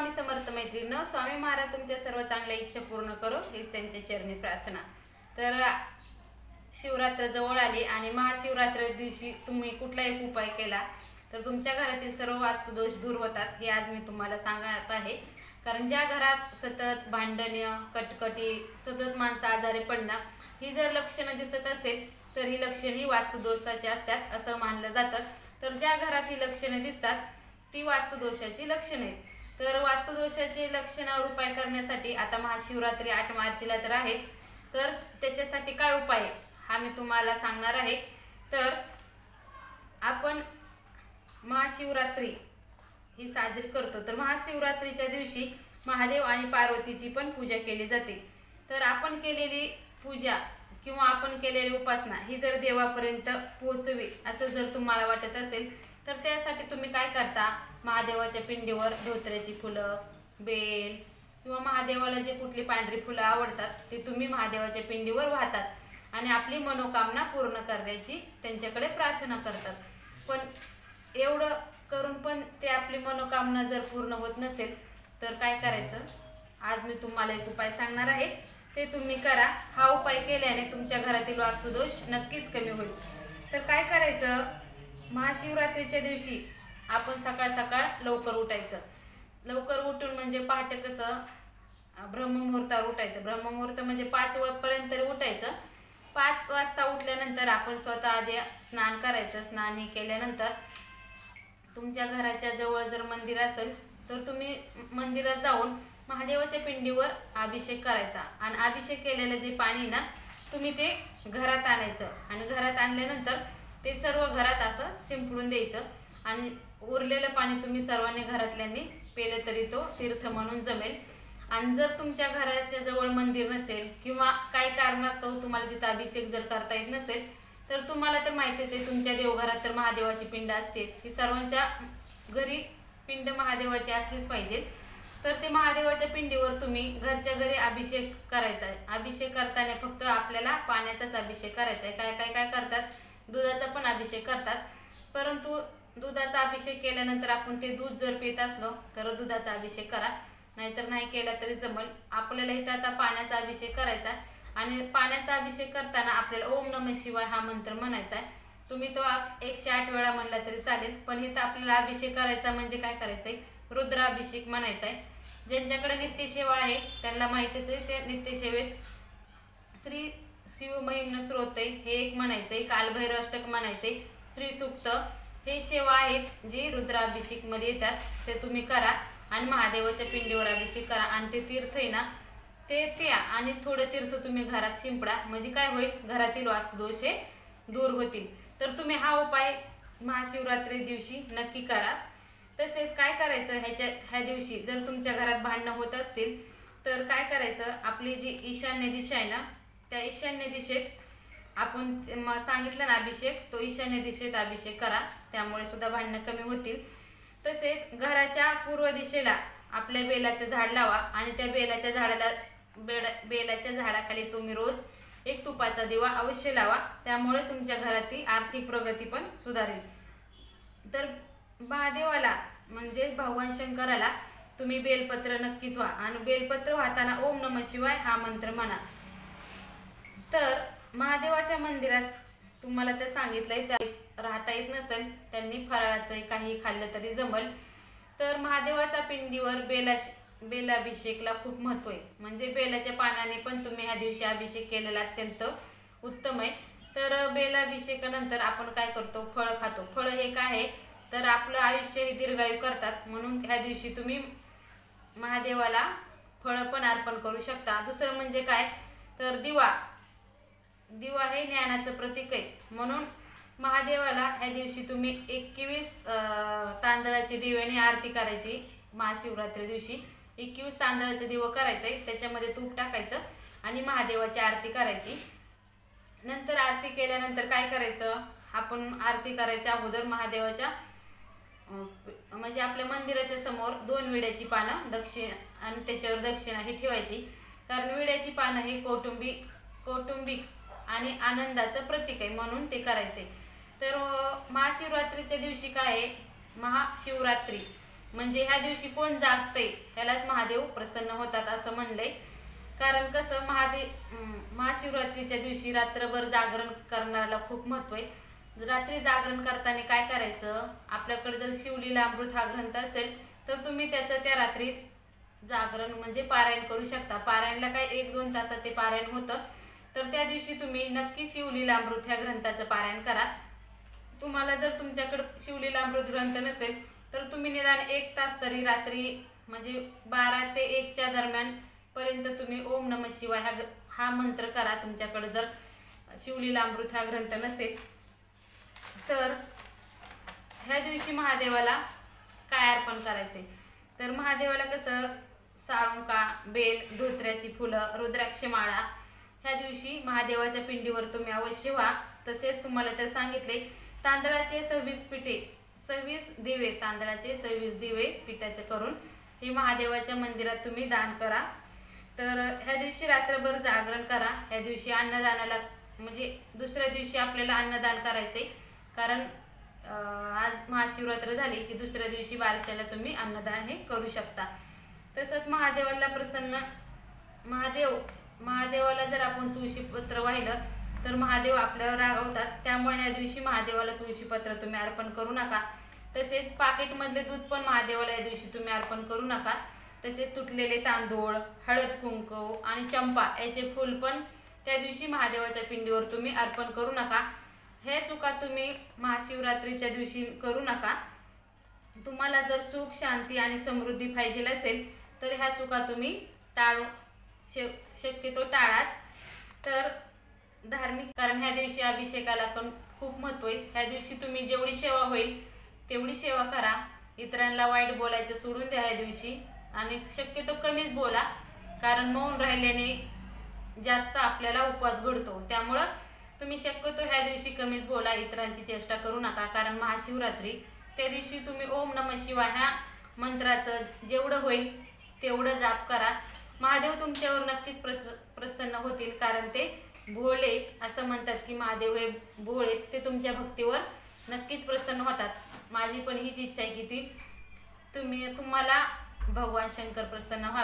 स्वामी समर्थ मैत्रिणींनो, स्वामी महाराज तुमच्या सर्व चांगल्या इच्छा पूर्ण करो हीच त्यांच्या चरणी प्रार्थना। तर शिवरात्र जवळ आली आणि महाशिवरात्री दिवशी तुम्ही कुठला एक उपाय केला तर तुमच्या घरातील सर्व वास्तुदोष दूर होतात हे आज मी तुम्हाला सांगत आहे। कारण ज्या घरात सतत भांडणे, कटकटी, सतत माणसं आजारी पडणं ही जर लक्षणं दिसत असेल तर ही लक्षणे ही वास्तुदोषाची असतात असं मानलं जातं। तर ज्या घरात ही लक्षणे दिसतात ती वास्तुदोषाची लक्षणे आहेत। तर वास्तुदोषाचे लक्षणावर उपाय करण्यासाठी आता महाशिवरात्री 8 मार्चला तर आहेच, तर त्याच्यासाठी काय उपाय हा मी तुम्हाला सांगणार आहे। तर आपण महाशिवरात्री ही साजरी करतो, तर महाशिवरात्रीच्या दिवशी महादेव आणि पार्वतीची पण पूजा केली जाते। तर आपण केलेली पूजा किंवा आपण केलेली उपासना ही जर देवापर्यंत पोहोचवी असं जर तुम्हाला वाटत असेल तर त्यासाठी तुम्ही काय करता, महादेवाच्या पिंडीवर धोत्र्याची फुलं, बेल किंवा महादेवाला जे कुठली पांढरी फुलं आवडतात ते तुम्ही महादेवाच्या पिंडीवर वाहतात आणि आपली मनोकामना पूर्ण करण्याची त्यांच्याकडे प्रार्थना करतात। पण एवढं करून पण ते आपली मनोकामना जर पूर्ण होत नसेल तर काय करायचं, आज मी तुम्हाला एक उपाय सांगणार आहे, ते तुम्ही करा। हा उपाय केल्याने तुमच्या घरातील वास्तुदोष नक्कीच कमी होईल। तर काय करायचं, महाशिवरात्रीच्या दिवशी आपण सकाळ सकाळ लवकर उठायचं। लवकर उठून म्हणजे पहाटे कसं ब्रह्ममुहूर्तावर उठायचं। ब्रह्ममुहूर्त म्हणजे 5 वाजेपर्यंत उठायचं। 5 वाजता उठल्यानंतर आपण स्वतः आधी स्नान करायचं। स्नान हे केल्यानंतर तुमच्या घराच्या जवळ जर मंदिर असेल तर तुम्ही मंदिरात जाऊन महादेवाच्या पिंडीवर अभिषेक करायचा आणि अभिषेक केलेलं जे पाणी ना तुम्ही ते घरात आणायचं आणि घरात आणल्यानंतर ते सर्व घरात असं शिंपडून द्यायचं आणि उरलेलं पाणी तुम्ही सर्वांनी घरातल्यांनी पेलं तरी तो तीर्थ म्हणून जमेल। आणि जर तुमच्या घराच्या जवळ मंदिर नसेल किंवा काही कारणास्तव तुम्हाला तिथं अभिषेक जर करता येत नसेल तर तुम्हाला तर माहितीच आहे तुमच्या देवघरात तर महादेवाची पिंड असते, ती सर्वांच्या घरी पिंड महादेवाची असलीच पाहिजे। तर ते महादेवाच्या पिंडीवर तुम्ही घरच्या घरी अभिषेक करायचा आहे। अभिषेक करताना फक्त आपल्याला पाण्याचाच अभिषेक करायचा आहे। काय काय काय करतात, दुधाचा पण अभिषेक करतात, परंतु दुधाचा अभिषेक केल्यानंतर आपण ते दूध जर पित असलो तर दुधाचा अभिषेक करा, नाहीतर नाही केला तरी जमल। आपल्याला इथं आता पाण्याचा अभिषेक करायचा आणि पाण्याचा अभिषेक करताना आपल्याला ओम नमः शिवाय हा मंत्र म्हणायचा आहे। तुम्ही तो 108 वेळा म्हणला तरी चालेल, पण इथं आपल्याला अभिषेक करायचा म्हणजे काय करायचंय, रुद्राभिषेक म्हणायचा आहे। ज्यांच्याकडे नित्यसेवा आहे त्यांना माहितीच आहे, ते नित्यसेवेत श्री शिव महिम्न स्तोत्र हे एक म्हणायचंय, कालभैरव अष्टक म्हणायचंय, श्री सूक्त हे सेवा आहेत जी रुद्राभिषेक मध्ये येतात, ते तुम्ही करा आणि महादेवाच्या पिंडीवर अभिषेक करा आणि ते तीर्थ आहे ना ते प्या आणि थोडं तीर्थ तुम्ही घरात शिंपडा, म्हणजे काय होईल, घरातील वास्तुदोष हे दूर होतील। तर तुम्ही हा उपाय महाशिवरात्री दिवशी नक्की करा। तसेच काय करायचं, ह्या दिवशी जर तुमच्या घरात भांडणं होत असतील तर काय करायचं, आपली जी ईशान्य दिशा आहे ना त्या ईशान्य दिशेत आपण सांगितलं ना अभिषेक, तो ईशान्य दिशेत अभिषेक करा, त्यामुळे सुद्धा भांडणं कमी होतील। तसेच घराच्या पूर्व दिशेला आपल्या बेलाचं झाड लावा आणि त्या बेलाच्या झाडाखाली तुम्ही रोज एक तुपाचा दिवा अवश्य लावा, त्यामुळे तुमच्या घरातील आर्थिक प्रगती पण सुधारेल। तर महादेवाला म्हणजे भगवान शंकराला तुम्ही बेलपत्र नक्कीच व्हा आणि बेलपत्र वाहताना ओम नमः शिवाय हा मंत्र म्हणा। तर महादेवाच्या मंदिरात तुम्हाला तर सांगितलंय, तर राहता येत नसेल त्यांनी फराळाचं काही खाल्लं तरी जमल। तर महादेवाच्या पिंडीवर बेलाभिषेकला खूप महत्व आहे, म्हणजे बेलाच्या पानाने पण तुम्ही ह्या दिवशी अभिषेक केलेला अत्यंत उत्तम आहे। तर बेलाभिषेकानंतर आपण काय करतो, फळ खातो। फळ हे काय आहे तर आपलं आयुष्य हे दीर्घायू करतात, म्हणून ह्या दिवशी तुम्ही महादेवाला फळ पण अर्पण करू शकता। दुसरं म्हणजे काय तर दिवा हे ज्ञानाचं प्रतीक आहे, म्हणून महादेवाला ह्या दिवशी तुम्ही 21 तांदळाची दिव्याने आरती करायची। महाशिवरात्री दिवशी 21 तांदळाचे दिवं करायचे, त्याच्यामध्ये तूप टाकायचं आणि महादेवाची आरती करायची। नंतर आरती केल्यानंतर काय करायचं, आपण आरती करायच्या अगोदर महादेवाच्या म्हणजे आपल्या मंदिराच्या समोर 2 विड्याची पानं दक्षिण आणि त्याच्यावर दक्षिणा ही ठेवायची, कारण विड्याची पानं हे कौटुंबिक आणि आनंदाचं प्रतीक आहे म्हणून ते करायचे। तर महाशिवरात्रीच्या दिवशी काय आहे, महाशिवरात्री म्हणजे ह्या दिवशी कोण जागतंय त्यालाच महादेव प्रसन्न होतात असं म्हणलंय. कारण कसं महाशिवरात्रीच्या दिवशी रात्रभर जागरण करण्याला खूप महत्त्व आहे. रात्री जागरण करताना काय करायचं, आपल्याकडे जर शिवलीलामृत हा ग्रंथ असेल तर तुम्ही त्याचं त्या रात्री जागरण म्हणजे पारायण करू शकता. पारायणला काय 1-2 तासात ते पारायण होतं. तर त्या दिवशी तुम्ही नक्की शिवलीलामृत ह्या ग्रंथाचं पारायण करा. तुम्हाला जर तुमच्याकडे शिवलीलामृत ग्रंथ नसेल तर तुम्ही निदान 1 तास तरी रात्री म्हणजे 12 ते 1च्या दरम्यान पर्यंत तुम्ही ओम नमः शिवाय हा मंत्र करा. तुमच्याकडे जर शिवलीलामृत हा ग्रंथ नसेल तर ह्या दिवशी महादेवाला काय अर्पण करायचे, तर महादेवाला कसं साळुंका, बेल, धोत्र्याची फुलं, रुद्राक्ष माळा ह्या दिवशी महादेवाच्या पिंडीवर तुम्ही अवश्य व्हा. तसेच तुम्हाला तर सांगितले तांदळाचे 26 दिवे, तांदळाचे 26 दिवे पिठाचे करून हे महादेवाच्या मंदिरात तुम्ही दान करा. तर ह्या दिवशी रात्रभर जागरण करा. ह्या दिवशी अन्नदानाला म्हणजे दुसऱ्या दिवशी आपल्याला अन्नदान करायचे, कारण आज महाशिवरात्र झाली की दुसऱ्या दिवशी बारशाला तुम्ही अन्नदान हे करू शकता. तसंच महादेवाला जर आपण तुळशीपत्र वाहिलं तर महादेव आपल्यावर रागवतात. त्यामुळे ह्या दिवशी महादेवाला तुळशीपत्र तुम्ही अर्पण करू नका. तसेच पाकिटमधले दूध पण महादेवाला या दिवशी तुम्ही अर्पण करू नका. तसेच तुटलेले तांदूळ, हळद कुंकू आणि चंपा याचे फूल पण त्या दिवशी महादेवाच्या पिंडीवर तुम्ही अर्पण करू नका. हे चुका तुम्ही महाशिवरात्रीच्या दिवशी करू नका. तुम्हाला जर सुख, शांती आणि समृद्धी पाहिजे असेल तर ह्या चुका तुम्ही शक्यतो टाळाच. तर धार्मिक, कारण ह्या दिवशी अभिषेकाला पण खूप महत्त्व आहे. ह्या दिवशी तुम्ही जेवढी सेवा होईल तेवढी सेवा करा. इतरांना वाईट बोलायचं सोडून द्या ह्या दिवशी, आणि शक्यतो कमीच बोला, कारण मौन राहिल्याने जास्त आपल्याला उपवास घडतो. त्यामुळं तुम्ही शक्यतो ह्या दिवशी कमीच बोला, इतरांची चेष्टा करू नका. कारण महाशिवरात्री त्या दिवशी तुम्ही ओम नमः शिवाय ह्या मंत्राचं जेवढं होईल तेवढं जाप करा. महादेव तुमच्यावर नक्कीच प्रसन्न होतील, कारण ते भोळे असं म्हणतात की महादेव हे भोळे, ते तुमच्या भक्तीवर नक्कीच प्रसन्न होतात. माझी पण हीच इच्छा आहे की तुम्हाला भगवान शंकर प्रसन्न व्हा.